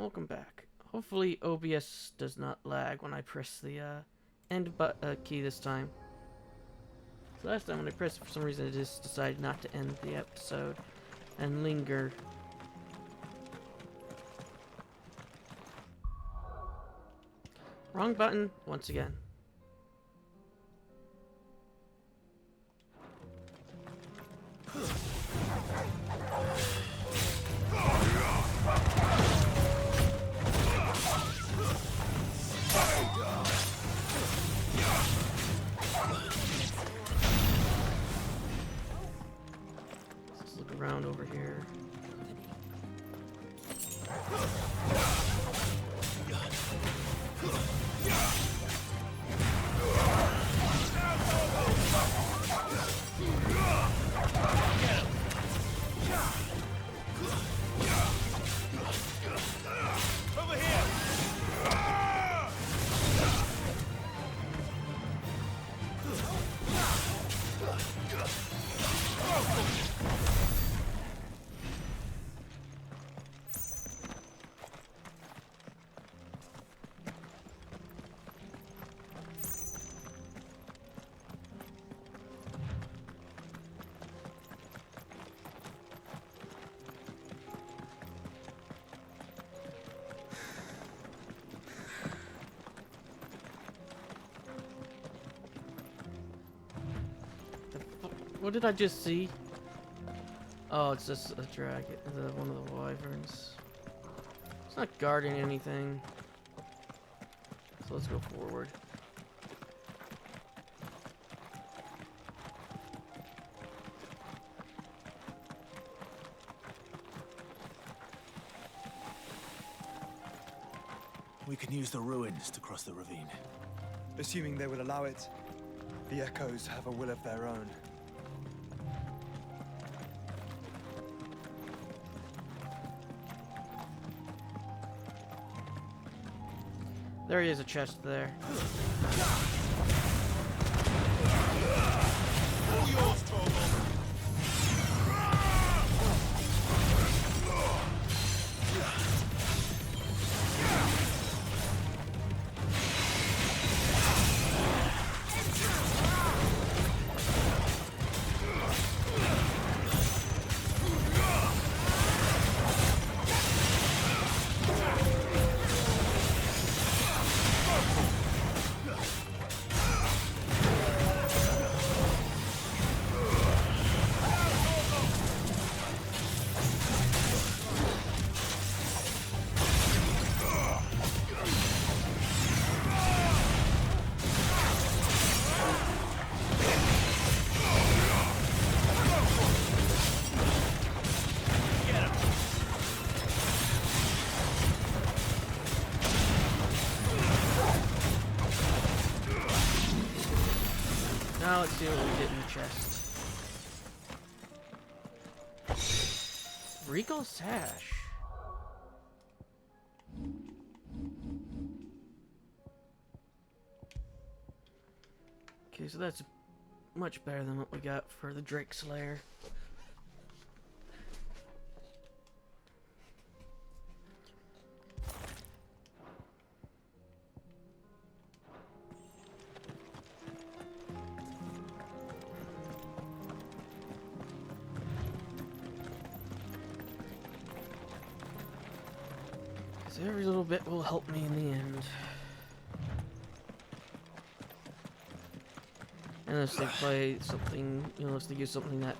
welcome back. Hopefully OBS does not lag when I press the end key this time. So last time when I pressed it, for some reason it just decided not to end the episode and linger. Wrong button once again. Let's look around over here. What did I just see? Oh, it's just a dragon, one of the wyverns. It's not guarding anything. So let's go forward. We can use the ruins to cross the ravine. Assuming they would allow it. The Echoes have a will of their own. There is a chest there. Now let's see what we get in the chest. Regal Sash. Okay, so that's much better than what we got for the Drake Slayer. Every little bit will help me in the end. Unless they play something, unless they use something that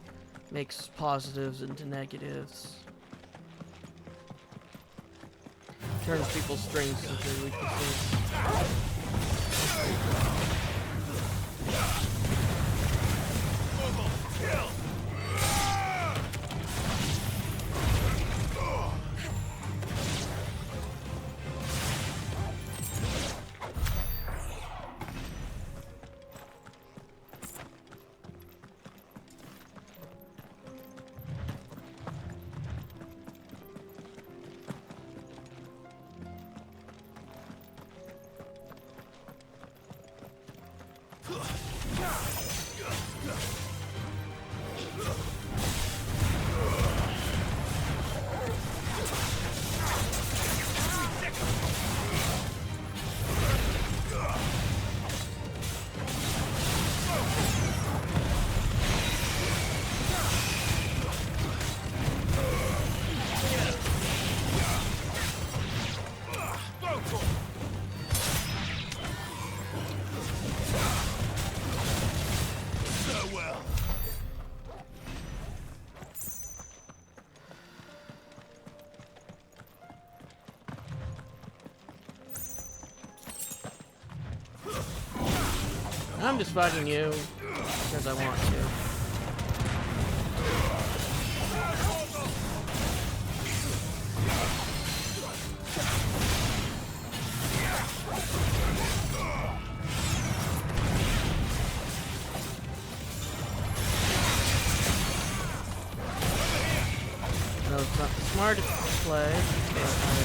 makes positives into negatives. Turns people's strengths into weaknesses. I'm just fighting you because I want to. No, it's not the smartest play, but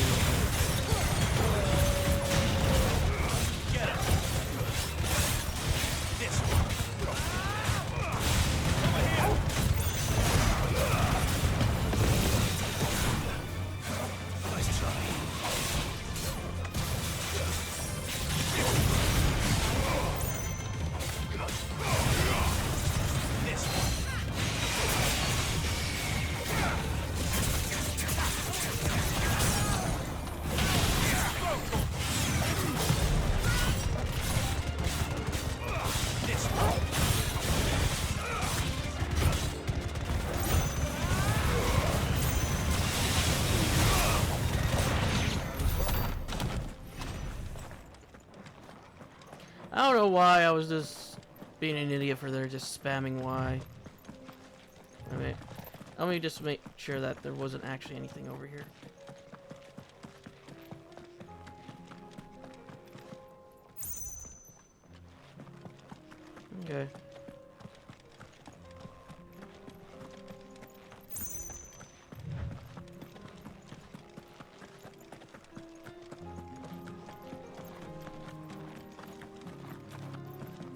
I don't know why I was just being an idiot for there, just spamming Y. Let me just make sure that there wasn't actually anything over here. Okay.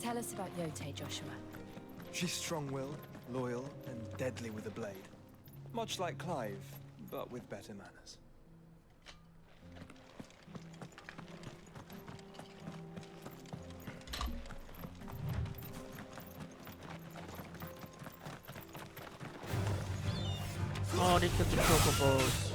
Tell us about Yote, Joshua. She's strong-willed, loyal, and deadly with a blade. Much like Clive, but with better manners. Oh, they took the chocobos.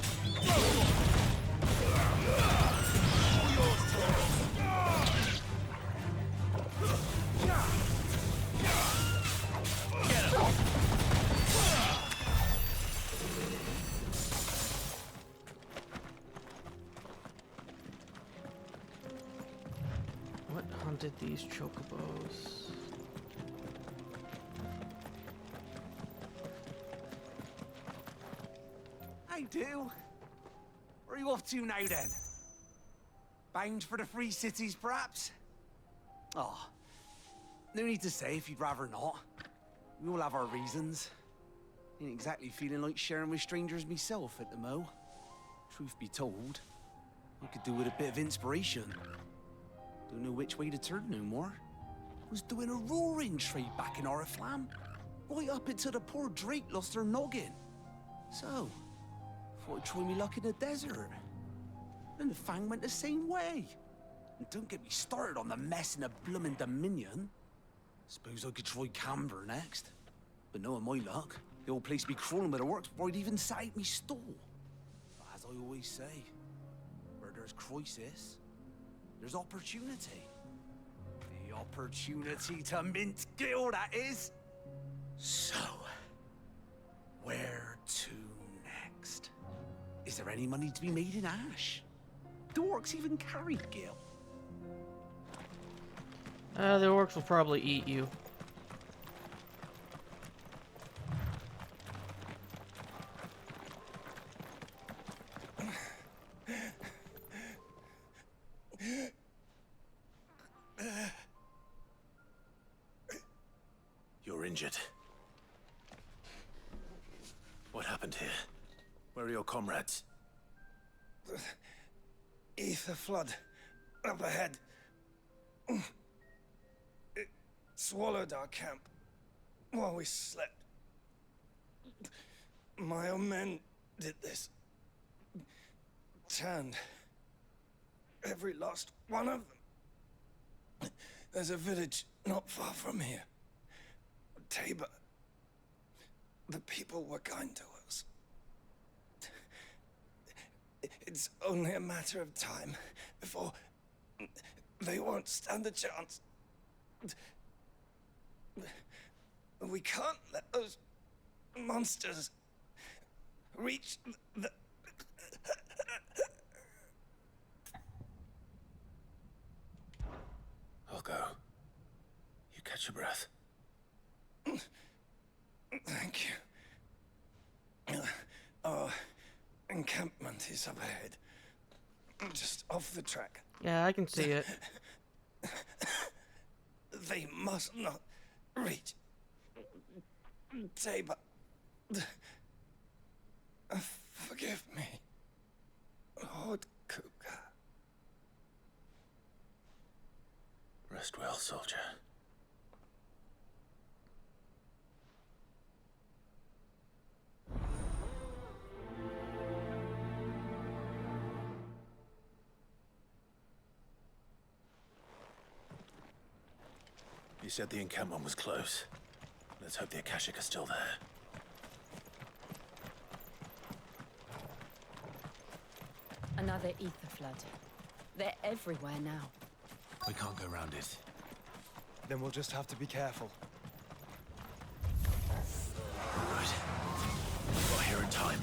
What hunted these chocobos? I do. Where are you off to now, then? Bound for the Free Cities, perhaps? Oh, no need to say if you'd rather not. We all have our reasons. Ain't exactly feeling like sharing with strangers myself at the mo. Truth be told, I could do with a bit of inspiration. Don't know which way to turn no more. Was doing a roaring trade back in Oriflamme. Right up until the poor Drake lost her noggin. So, thought I'd try me luck in the desert. And the Fang went the same way. And don't get me started on the mess in the bloomin' Dominion. Suppose I could try Camber next. But knowing my luck, the old place be crawling with the works before I'd even set out me stall. But as I always say, where there's crisis, there's opportunity. The opportunity to mint Gil, that is. So, where to next? Is there any money to be made in Ash? Do orcs even carry Gil? The orcs will probably eat you. You're injured. What happened here? Where are your comrades? Ether flood up ahead. It swallowed our camp while we slept. My own men did this. Turned every last one of them. There's a village not far from here. Tabor. The people were kind to us. It's only a matter of time before they won't stand a chance. We can't let those monsters reach the... I'll go. You breath. Thank you. Our encampment is up ahead. Just off the track. Yeah, I can see it. They must not reach. Tabor. Forgive me, Lord Kupka. Rest well, soldier. You said the encampment was close. Let's hope the Akashic are still there. Another ether flood. They're everywhere now. We can't go around it. Then we'll just have to be careful. Right. Got here in time.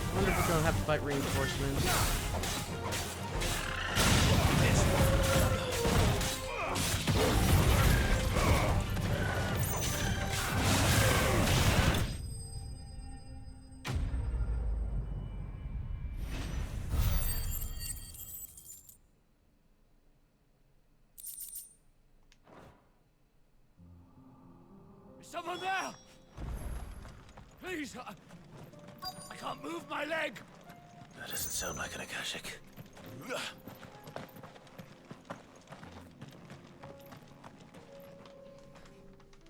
I wonder if we're gonna have to fight reinforcements. Is someone there? Please, I can't move my leg. That doesn't sound like an Akashic.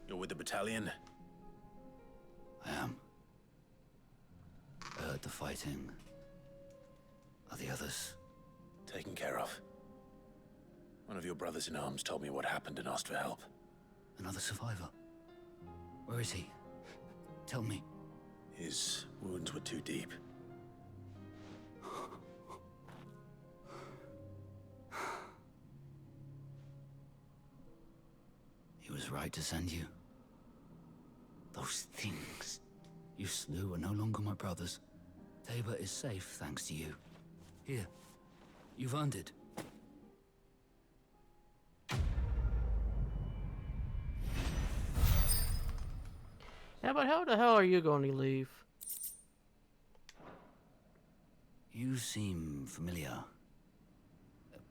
You're with the battalion? I am. Heard the fighting. Are the others? Taken care of. One of your brothers in arms told me what happened and asked for help. Another survivor? Where is he? Tell me. His wounds were too deep. He was right to send you. Those things you slew are no longer my brothers. Tabor is safe thanks to you. Here, you've earned it. Yeah, but how the hell are you going to leave? You seem familiar.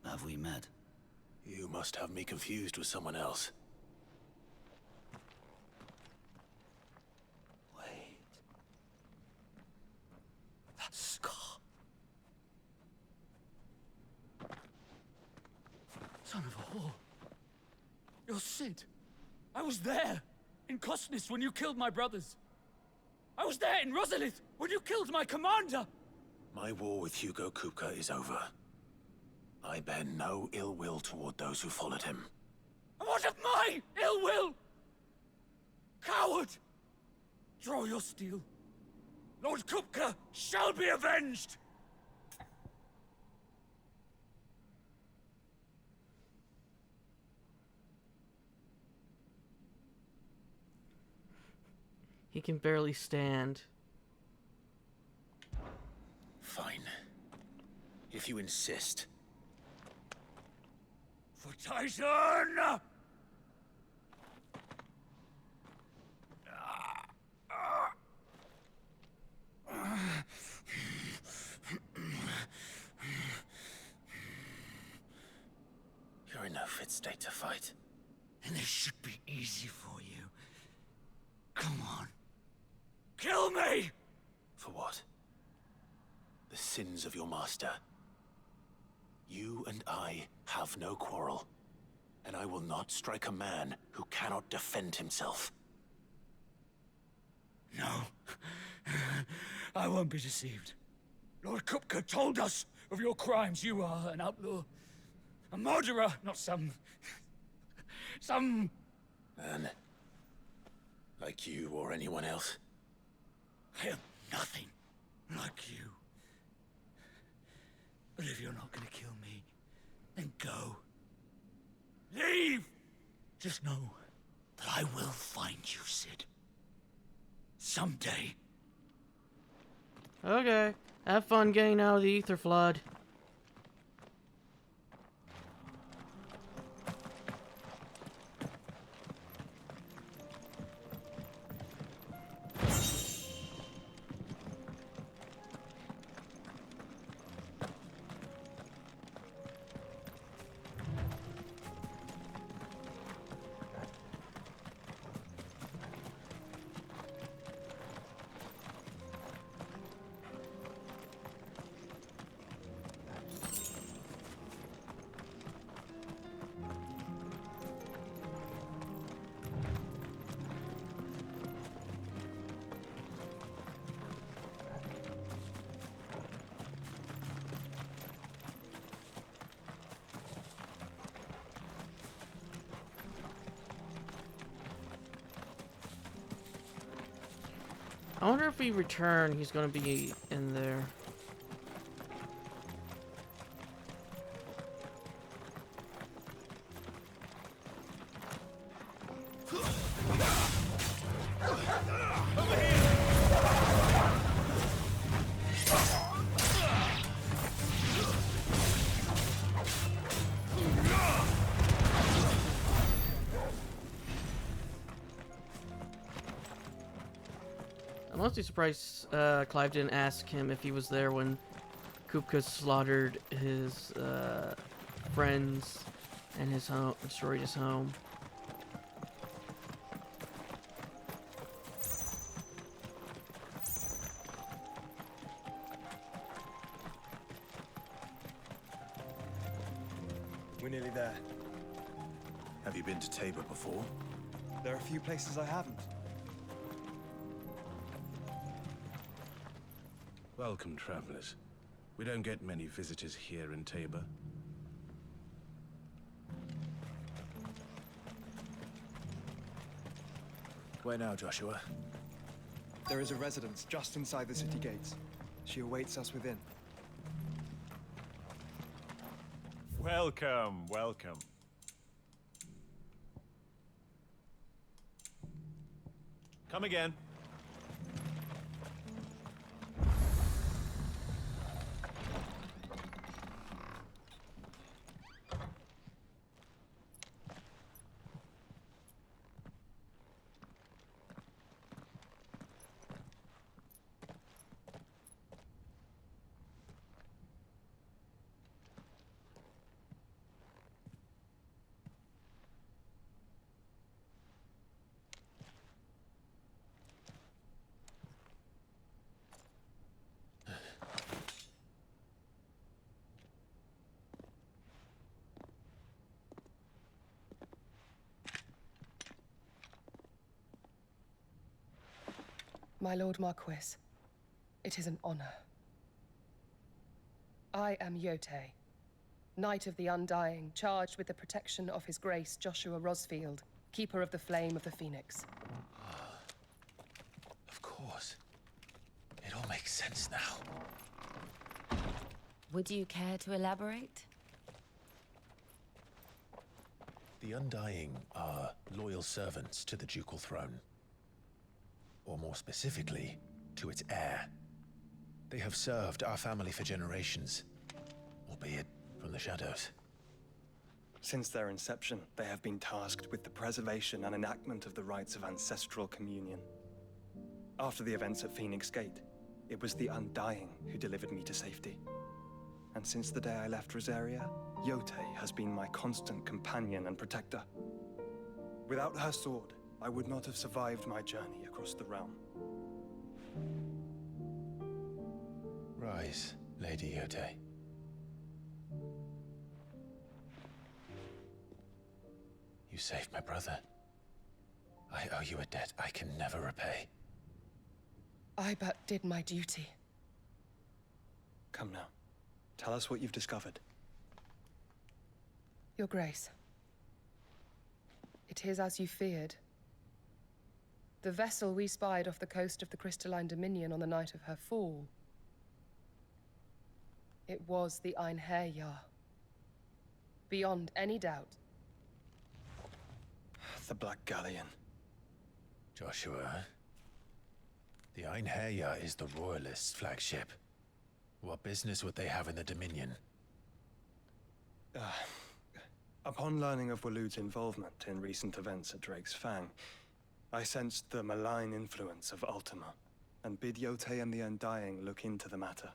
Have we met? You must have me confused with someone else. Wait. That scar. Son of a whore. You're Sid. I was there. In Kosnis when you killed my brothers. I was there in Rosalith when you killed my commander. My war with Hugo Kupka is over. I bear no ill will toward those who followed him. And what of my ill will? Coward! Draw your steel. Lord Kupka shall be avenged! He can barely stand. Fine. If you insist. For Titan! You're in no fit state to fight. And this should be easy for you. Come on. Kill me! For what? The sins of your master. You and I have no quarrel. And I will not strike a man who cannot defend himself. No. I won't be deceived. Lord Kupka told us of your crimes. You are an outlaw. A murderer, not some... Man. Like you or anyone else. I am nothing like you. But if you're not gonna kill me, then go. Leave! Just know that I will find you, Cid. Someday. Okay. Have fun getting out of the ether flood. I wonder if we return, he's gonna be in there. I'm mostly surprised Clive didn't ask him if he was there when Kupka slaughtered his friends and his home, destroyed his home. We're nearly there. Have you been to Tabor before? There are a few places I haven't. Welcome, travelers. We don't get many visitors here in Tabor. Where now, Joshua? There is a residence just inside the city gates. She awaits us within. Welcome, welcome. Come again. My Lord Marquis, it is an honor. I am Yotei, Knight of the Undying, charged with the protection of His Grace Joshua Rosfield, Keeper of the Flame of the Phoenix. Of course. It all makes sense now. Would you care to elaborate? The Undying are loyal servants to the ducal throne. Or more specifically, to its heir. They have served our family for generations, albeit from the shadows. Since their inception, they have been tasked with the preservation and enactment of the rites of ancestral communion. After the events at Phoenix Gate, it was the Undying who delivered me to safety. And since the day I left Rosaria, Yotei has been my constant companion and protector. Without her sword, I would not have survived my journey across the realm. Rise, Lady Yotei. You saved my brother. I owe you a debt I can never repay. I but did my duty. Come now. Tell us what you've discovered. Your Grace. It is as you feared. The vessel we spied off the coast of the Crystalline Dominion on the night of her fall. It was the Einherjar. Beyond any doubt. The Black Galleon. Joshua, the Einherjar is the Royalists' flagship. What business would they have in the Dominion? Upon learning of Waloed's involvement in recent events at Drake's Fang, I sensed the malign influence of Ultima, and bid Yotei and the Undying look into the matter.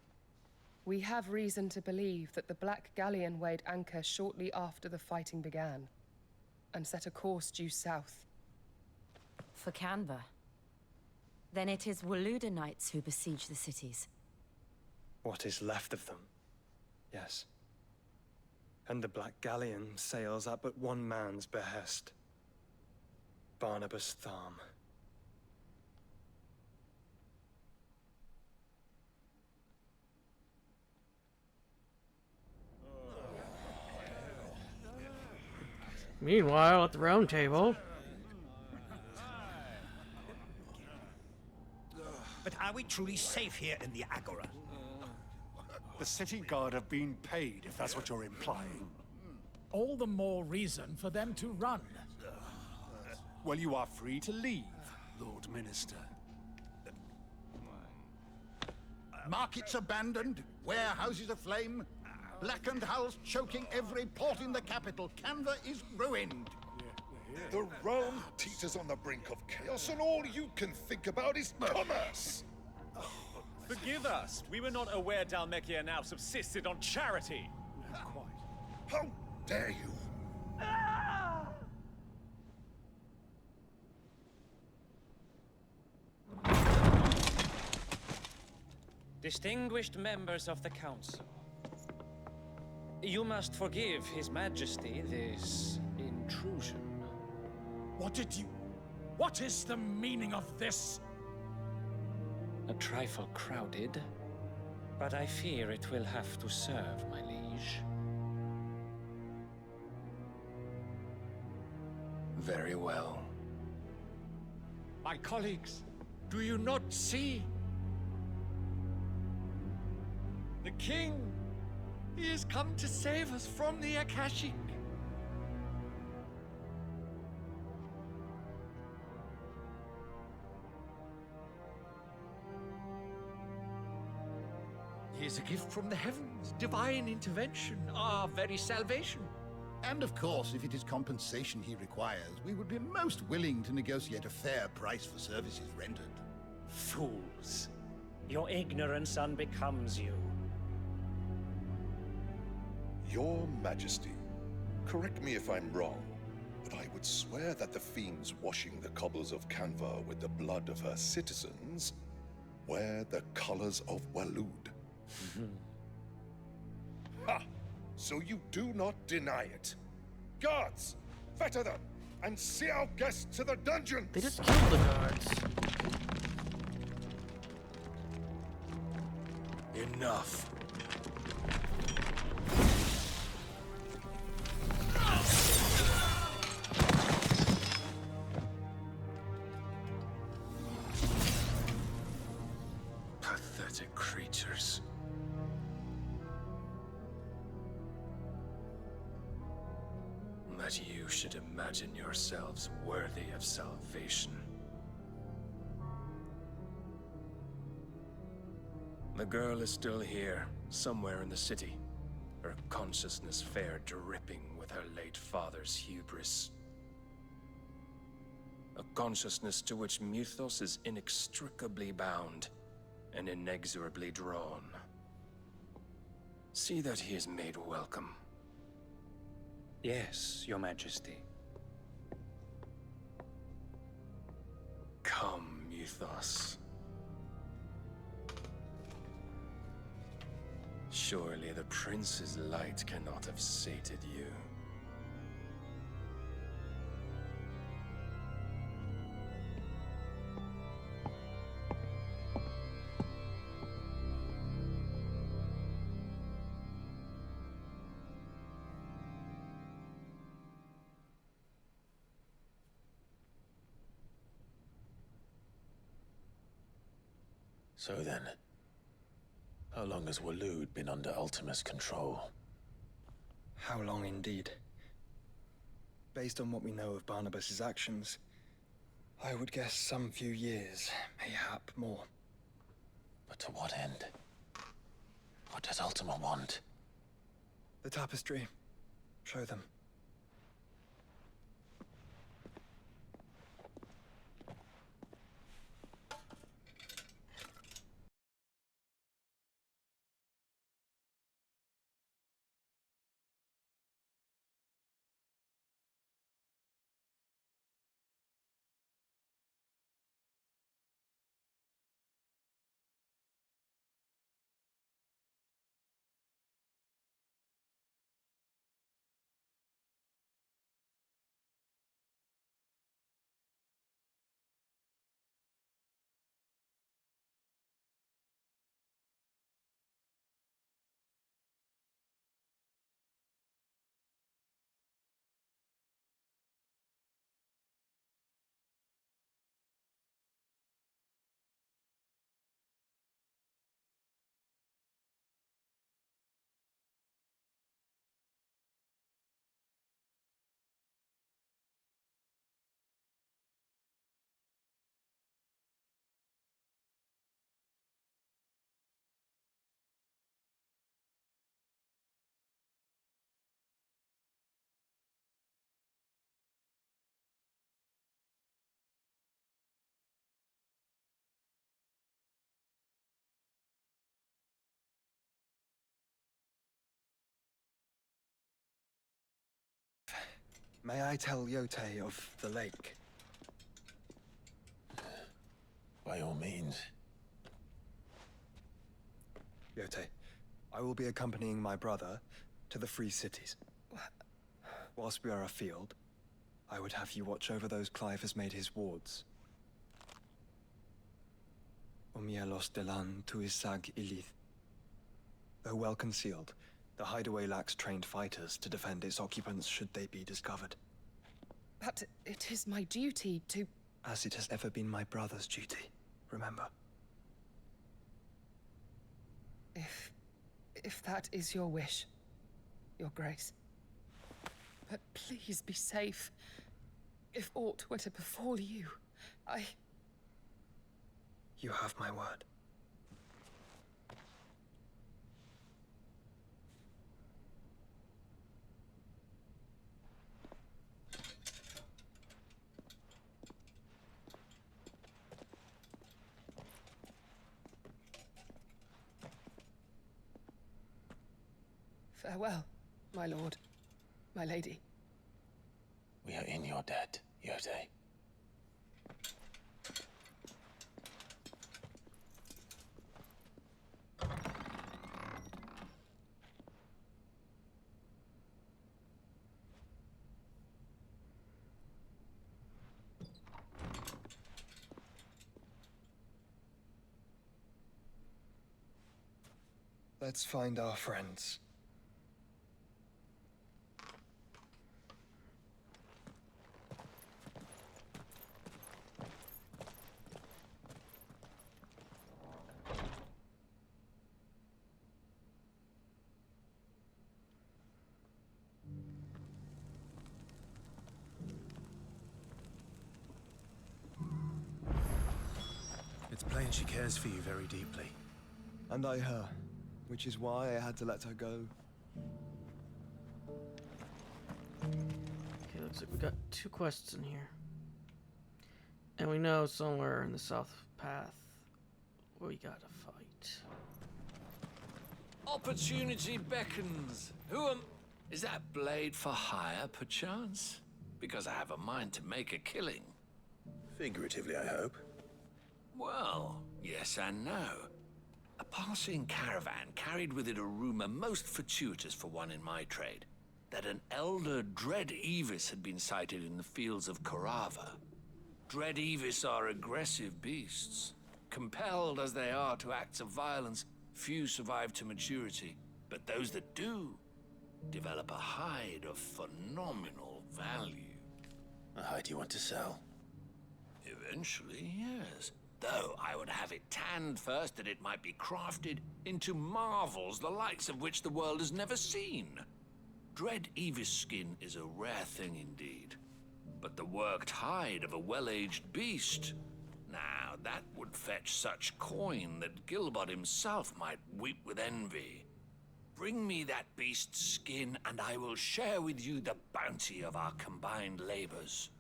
We have reason to believe that the Black Galleon weighed anchor shortly after the fighting began, and set a course due south. For Canva. Then it is Waloeda knights who besiege the cities. What is left of them? Yes. And the Black Galleon sails at but one man's behest. Barnabas Tharm. Meanwhile, at the round table. But are we truly safe here in the Agora? The city guard have been paid, if that's what you're implying. All the more reason for them to run. Well, you are free to leave, Lord Minister. Markets abandoned, warehouses aflame, blackened hulls choking every port in the capital. Canva is ruined. The realm teeters on the brink of chaos, and all you can think about is commerce! Forgive us. We were not aware Dhalmekia now subsisted on charity. How dare you? Distinguished members of the Council, you must forgive His Majesty this intrusion. What is the meaning of this? A trifle crowded, but I fear it will have to serve, my liege. Very well. My colleagues, do you not see? The king, he has come to save us from the Akashic. He is a gift from the heavens, divine intervention, our very salvation. And of course, if it is compensation he requires, we would be most willing to negotiate a fair price for services rendered. Fools. Your ignorance unbecomes you. Your Majesty, correct me if I'm wrong, but I would swear that the fiends washing the cobbles of Canva with the blood of her citizens wear the colors of Waloed. Ha! So you do not deny it. Guards, fetter them, and see our guests to the dungeons! They just killed the guards. Enough. Pathetic creatures. That you should imagine yourselves worthy of salvation. The girl is still here, somewhere in the city. Her consciousness fair dripping with her late father's hubris. A consciousness to which Mythos is inextricably bound and inexorably drawn. See that he is made welcome. Yes, Your Majesty. Come, Mythos. Surely the prince's light cannot have sated you. So then, how long has Waloed been under Ultima's control? How long indeed? Based on what we know of Barnabas's actions, I would guess some few years, mayhap more. But to what end? What does Ultima want? The tapestry. Show them. May I tell Yote of the lake? By all means. Yote, I will be accompanying my brother to the Free Cities. Whilst we are afield, I would have you watch over those Clive has made his wards. Omielos delan tuisag ilith. Though well concealed, the hideaway lacks trained fighters to defend its occupants should they be discovered. But it is my duty to... As it has ever been my brother's duty, remember. If that is your wish, Your Grace. But please be safe. If aught were to befall you, You have my word. Farewell, my lord, my lady. We are in your debt, Yote. Let's find our friends. It's plain she cares for you very deeply. And I her, which is why I had to let her go. Okay, looks like we got 2 quests in here. And we know somewhere in the South Path we gotta fight. Opportunity beckons. Is that blade for hire, perchance? Because I have a mind to make a killing. Figuratively, I hope. Well, yes and no. A passing caravan carried with it a rumor most fortuitous for one in my trade, that an elder Dread Evis had been sighted in the fields of Korava. Dread Evis are aggressive beasts. Compelled as they are to acts of violence, few survive to maturity, but those that do develop a hide of phenomenal value. A hide you want to sell? Eventually, yes. Though I would have it tanned first that it might be crafted into marvels the likes of which the world has never seen. Dread Evis skin is a rare thing indeed. But the worked hide of a well-aged beast, now that would fetch such coin that Gilbert himself might weep with envy. Bring me that beast's skin, and I will share with you the bounty of our combined labors.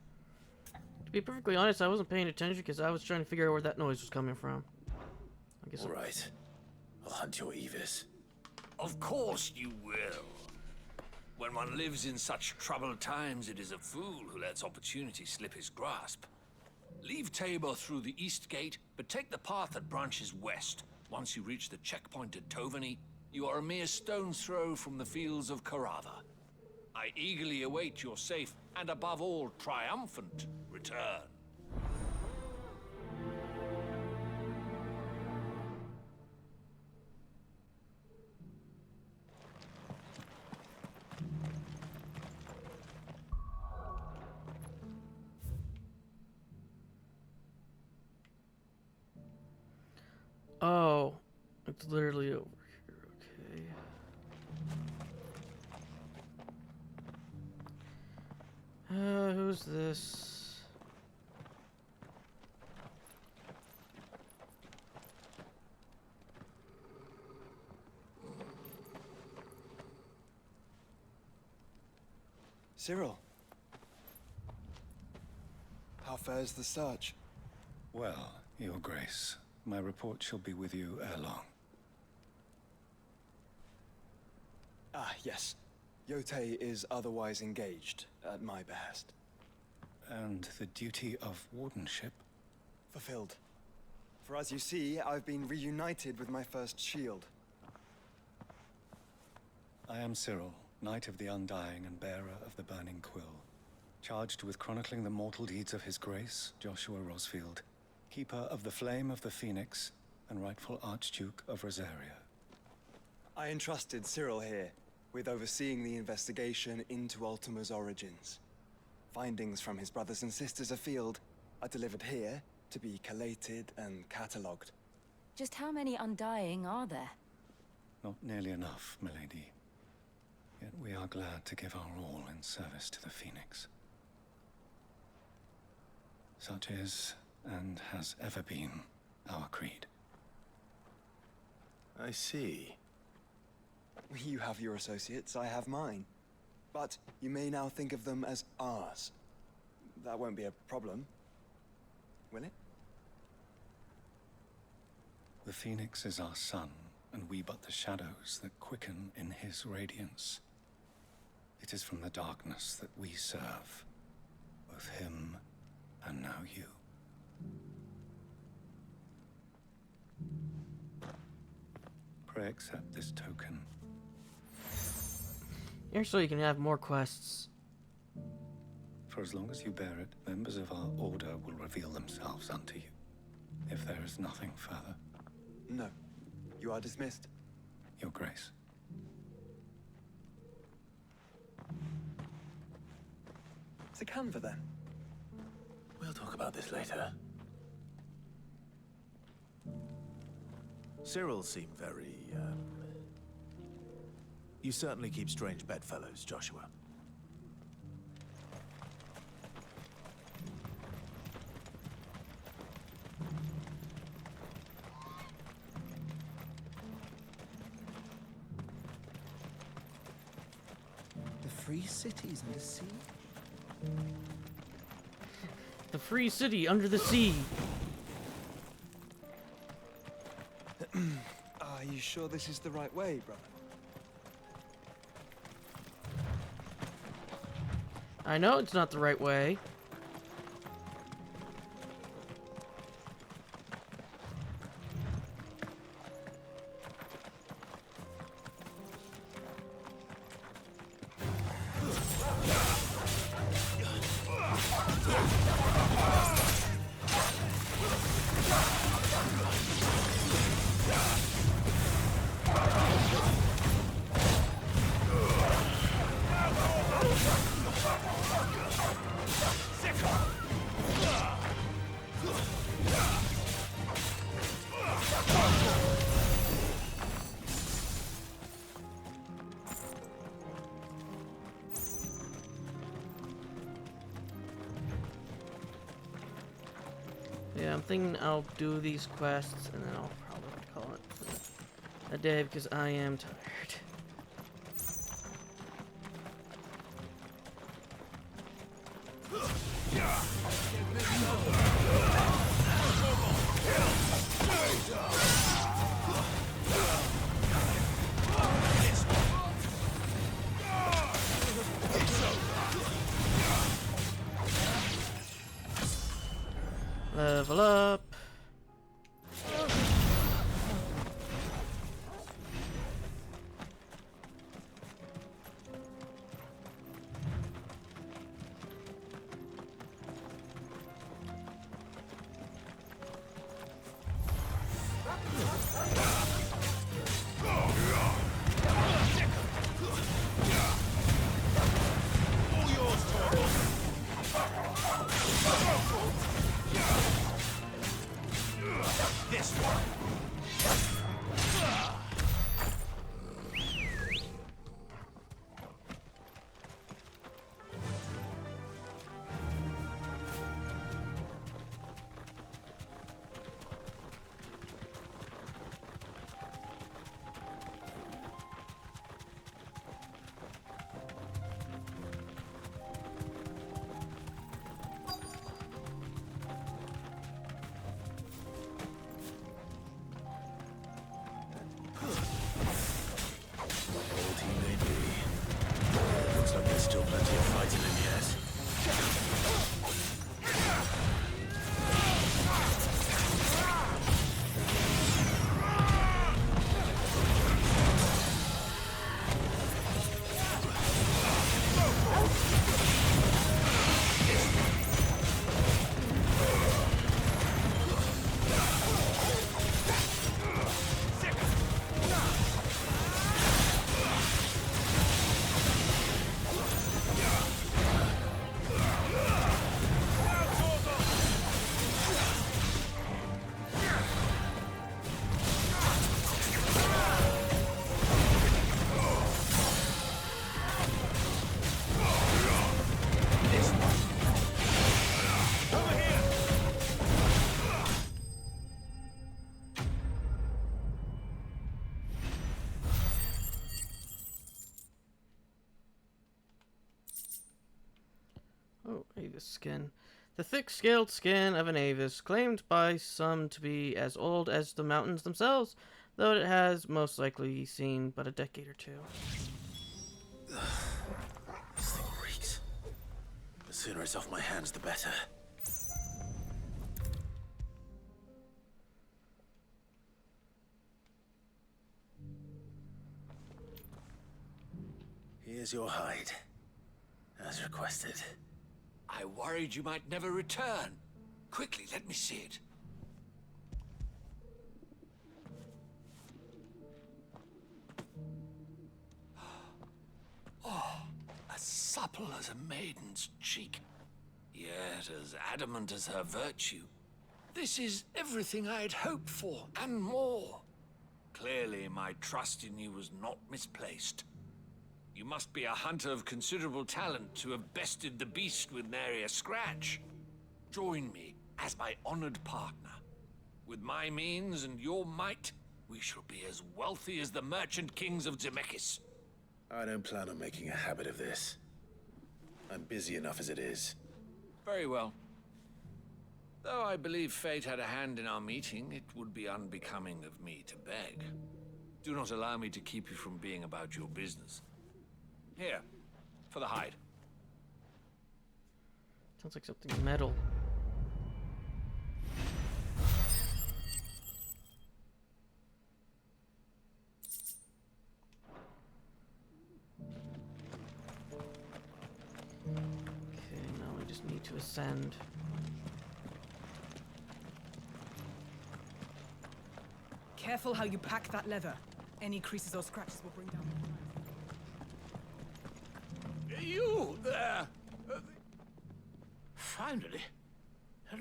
To be perfectly honest, I wasn't paying attention because I was trying to figure out where that noise was coming from. I guess. All right. I'll hunt your Evis. Of course you will. When one lives in such troubled times, it is a fool who lets opportunity slip his grasp. Leave Tabor through the east gate, but take the path that branches west. Once you reach the checkpoint at Tovani, you are a mere stone's throw from the fields of Carava. I eagerly await your safe, and above all, triumphant return. Oh, it's literally over here, okay. Who's this? Cyril. How fares the search? Well, Your Grace, my report shall be with you ere long. Ah, yes. Yotei is otherwise engaged, at my behest. And the duty of wardenship? Fulfilled. For as you see, I've been reunited with my first shield. I am Cyril, Knight of the Undying and bearer of the Burning Quill, charged with chronicling the mortal deeds of His Grace, Joshua Rosfield, Keeper of the Flame of the Phoenix, and rightful Archduke of Rosaria. I entrusted Cyril here with overseeing the investigation into Ultima's origins. Findings from his brothers and sisters afield are delivered here to be collated and catalogued. Just how many Undying are there? Not nearly enough, milady. Yet we are glad to give our all in service to the Phoenix. Such is, and has ever been, our creed. I see. You have your associates, I have mine. But you may now think of them as ours. That won't be a problem, will it? The Phoenix is our sun, and we but the shadows that quicken in his radiance. It is from the darkness that we serve, both him and now you. Pray accept this token. Here so you can have more quests. For as long as you bear it, members of our order will reveal themselves unto you. If there is nothing further. No. You are dismissed. Your Grace. It's a Canva then. We'll talk about this later. Cyril seemed very, You certainly keep strange bedfellows, Joshua. The free cities under sea? The free city under the sea. Are you sure this is the right way, brother? I know it's not the right way. Yeah, I'm thinking I'll do these quests and then I'll probably call it a day because I am tired. Level up. This one. There's still plenty of fighting in yet. Oh, Avis skin. The thick-scaled skin of an Avis, claimed by some to be as old as the mountains themselves, though it has most likely seen but a decade or two. This thing reeks. The sooner it's off my hands, the better. Here's your hide, as requested. I worried you might never return. Quickly, let me see it. Oh, as supple as a maiden's cheek, yet as adamant as her virtue. This is everything I had hoped for, and more. Clearly, my trust in you was not misplaced. You must be a hunter of considerable talent to have bested the beast with nary a scratch. Join me as my honored partner. With my means and your might, we shall be as wealthy as the merchant kings of Zemeckis. I don't plan on making a habit of this. I'm busy enough as it is. Very well. Though I believe fate had a hand in our meeting, it would be unbecoming of me to beg. Do not allow me to keep you from being about your business. Here, for the hide. Sounds like something metal. Okay, now we just need to ascend. Careful how you pack that leather. Any creases or scratches will bring down the price. You there! Finally.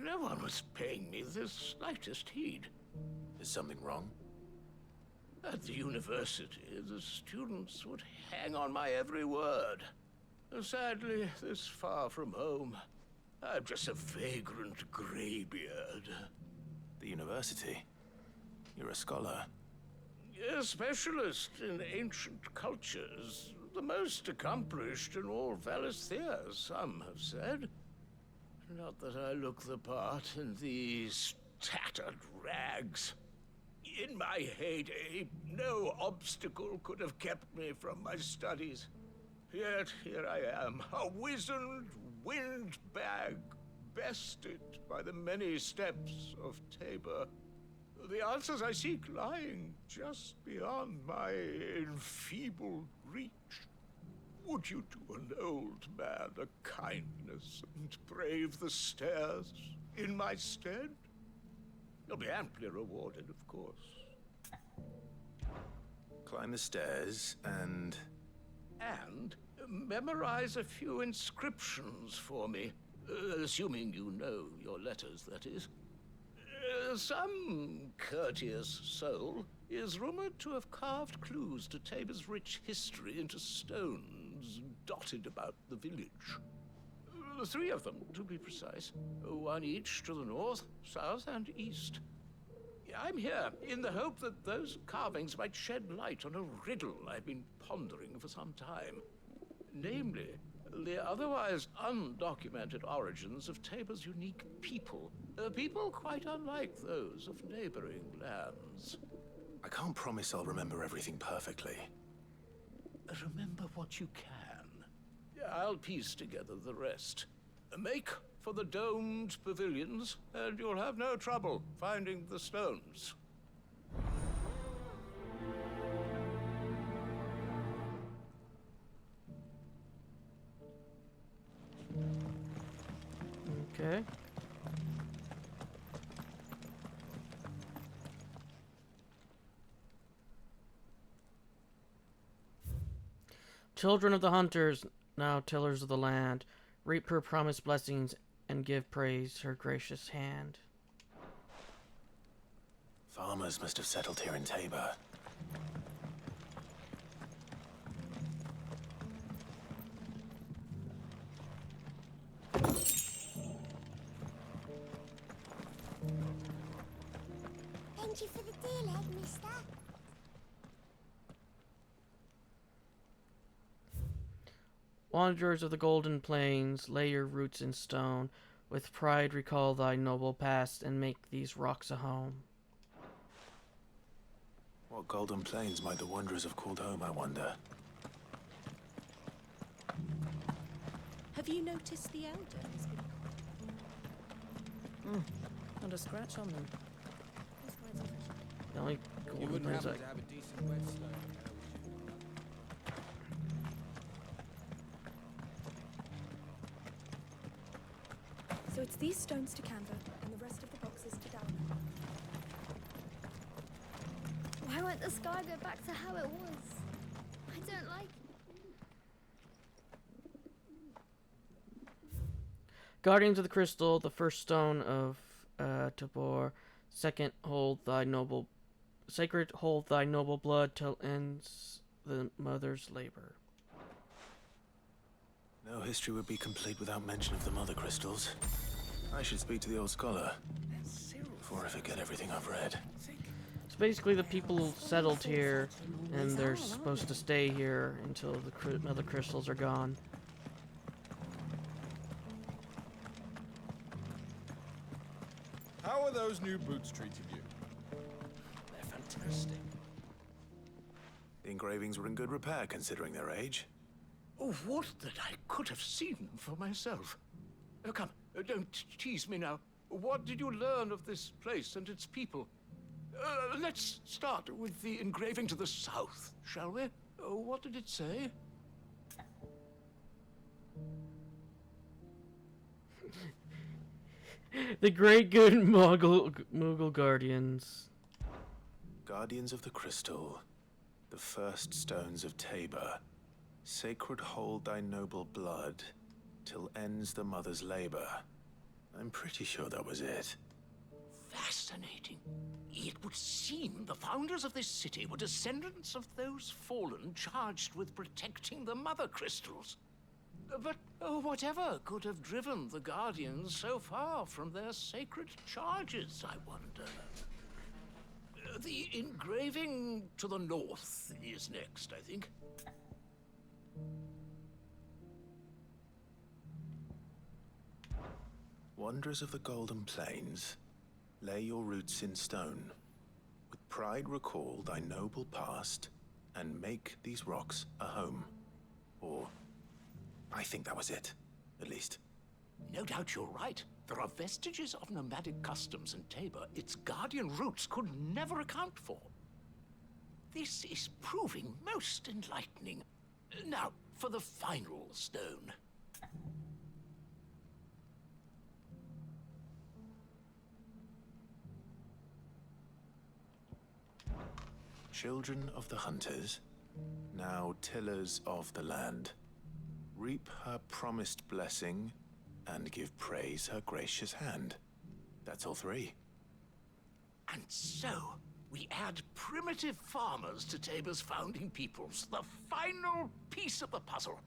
No one was paying me the slightest heed. Is something wrong? At the university, the students would hang on my every word. Sadly, this far from home, I'm just a vagrant greybeard. The university? You're a scholar. A specialist in ancient cultures. The most accomplished in all Valisthea, some have said. Not that I look the part in these tattered rags. In my heyday, no obstacle could have kept me from my studies. Yet here I am, a wizened windbag, bested by the many steps of Tabor. The answers I seek lying just beyond my enfeebled reach. Would you do an old man a kindness and brave the stairs in my stead? You'll be amply rewarded, of course. Climb the stairs and... And memorize a few inscriptions for me. Assuming you know your letters, that is. Some courteous soul is rumored to have carved clues to Tabor's rich history into stones dotted about the village. 3 of them, to be precise. 1 each to the north, south, and east. I'm here in the hope that those carvings might shed light on a riddle I've been pondering for some time. Namely, the otherwise undocumented origins of Tabor's unique people. People quite unlike those of neighboring lands. I can't promise I'll remember everything perfectly. Remember what you can. I'll piece together the rest. Make for the domed pavilions, and you'll have no trouble finding the stones. Okay. Children of the hunters, now tillers of the land, reap her promised blessings and give praise her gracious hand. Farmers must have settled here in Tabor. Thank you for the deal, Ed, mister. Wanderers of the Golden Plains, lay your roots in stone. With pride recall thy noble past and make these rocks a home. What Golden Plains might the wanderers have called home, I wonder? Have you noticed the elders? Not a scratch on them. The only You Golden wouldn't Plains happen to have a decent whetstone. So it's these stones to Canva, and the rest of the boxes to Dalma. Why won't the sky go back to how it was? I don't like it. Guardians of the Crystal, the first stone of Tabor. Second, sacred hold thy noble blood till ends the mother's labor. No history would be complete without mention of the Mother Crystals. I should speak to the old scholar before I forget everything I've read. So basically the people settled here, and they're supposed to stay here until the Mother Crystals are gone. How are those new boots treating you? They're fantastic. The engravings were in good repair considering their age. Oh, what that I could have seen for myself. Oh, come, don't tease me now. What did you learn of this place and its people? Let's start with the engraving to the south, shall we? What did it say? The great good Mughal guardians. Guardians of the Crystal, the first stones of Tabor. Sacred hold thy noble blood, till ends the mother's labor. I'm pretty sure that was it. Fascinating. It would seem the founders of this city were descendants of those fallen charged with protecting the Mother Crystals. But Oh, whatever could have driven the Guardians so far from their sacred charges, I wonder. The engraving to the north is next, I think. Wanderers of the Golden Plains, lay your roots in stone. With pride recall thy noble past, and make these rocks a home. Or, I think that was it, at least. No doubt you're right. There are vestiges of nomadic customs in Tabor its Guardian roots could never account for. This is proving most enlightening. Now, for the final stone. Children of the Hunters, now tillers of the land, reap her promised blessing and give praise her gracious hand. That's all three. And so, we add primitive farmers to Tabor's founding peoples, the final piece of the puzzle.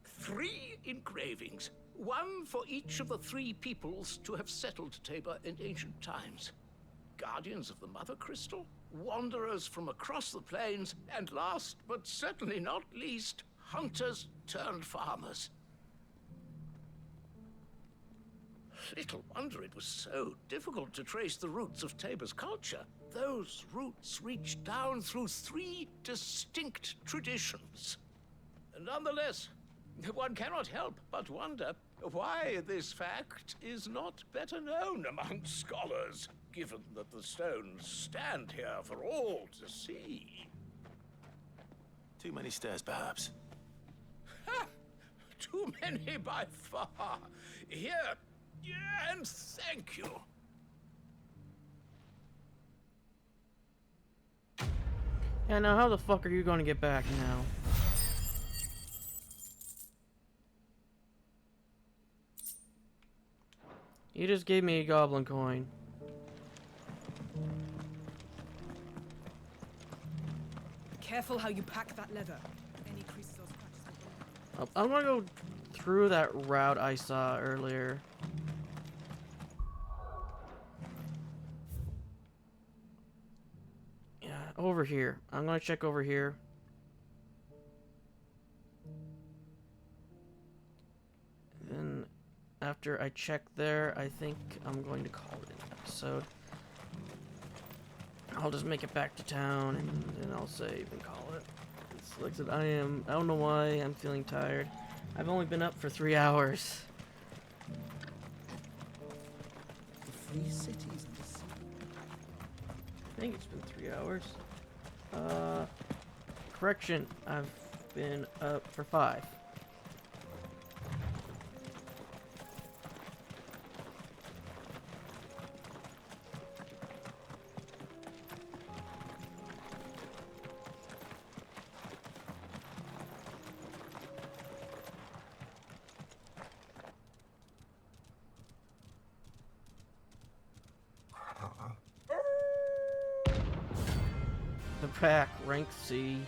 3 engravings, one for each of the 3 peoples to have settled Tabor in ancient times. Guardians of the Mother Crystal, wanderers from across the plains, and last but certainly not least, hunters turned farmers. Little wonder it was so difficult to trace the roots of Tabor's culture. Those roots reach down through 3 distinct traditions. Nonetheless, one cannot help but wonder why this fact is not better known among scholars, given that the stones stand here for all to see. Too many stairs, perhaps. Ha! Too many by far. Here, and thank you. Yeah, now how the fuck are you going to get back now? You just gave me a goblin coin. Careful how you pack that leather. Any creases or scratches. I'm gonna go through that route I saw earlier. Yeah, over here. I'm gonna check over here. And after I check there, I think I'm going to call it an episode. I'll just make it back to town and I'll save and call it. It's like I said, I don't know why I'm feeling tired. I've only been up for 3 hours. The free cities and the sea. I think it's been 3 hours. Correction, I've been up for 5. The pack, rank C.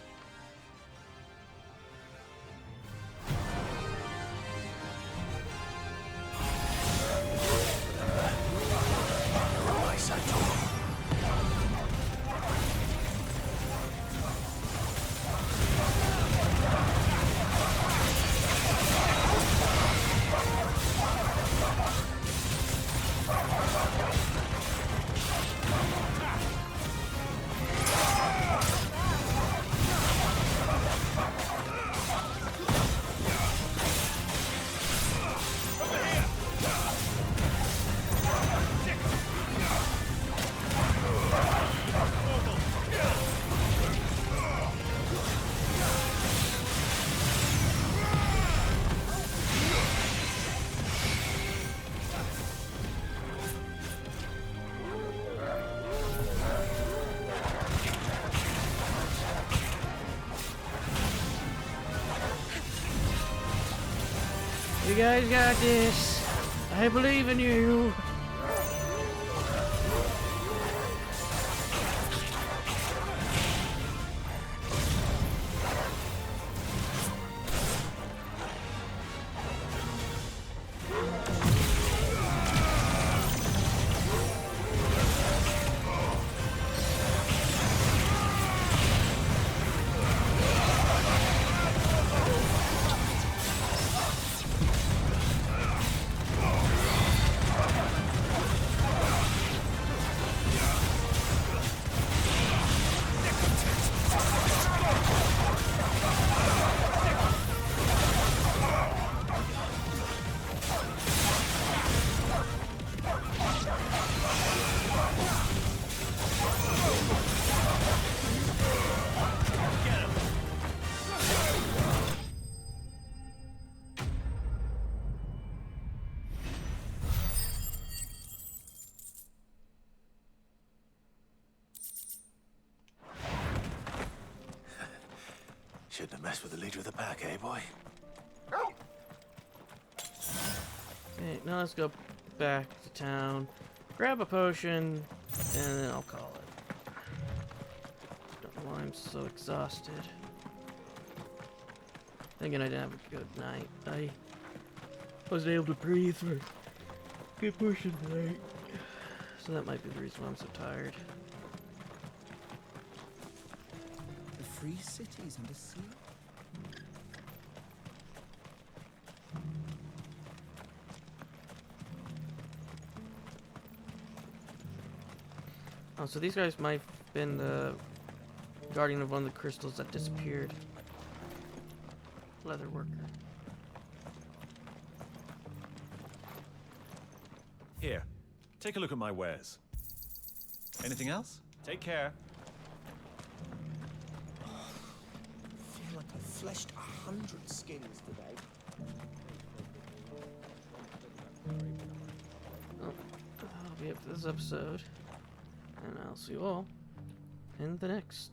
You guys got this. I believe in you. Shouldn't have messed with the leader of the pack, eh, boy? Okay, now let's go back to town, grab a potion, and then I'll call it. Don't know why I'm so exhausted. Thinking I didn't have a good night. I wasn't able to breathe for a good portion of the night. So that might be the reason why I'm so tired. The free cities under sea. Oh, so these guys might have been the guardian of one of the crystals that disappeared. Leather worker. Here, take a look at my wares. Anything else? Take care. I feel like I fleshed 100 skins today. Oh, that'll be it for this episode. And I'll see you all in the next.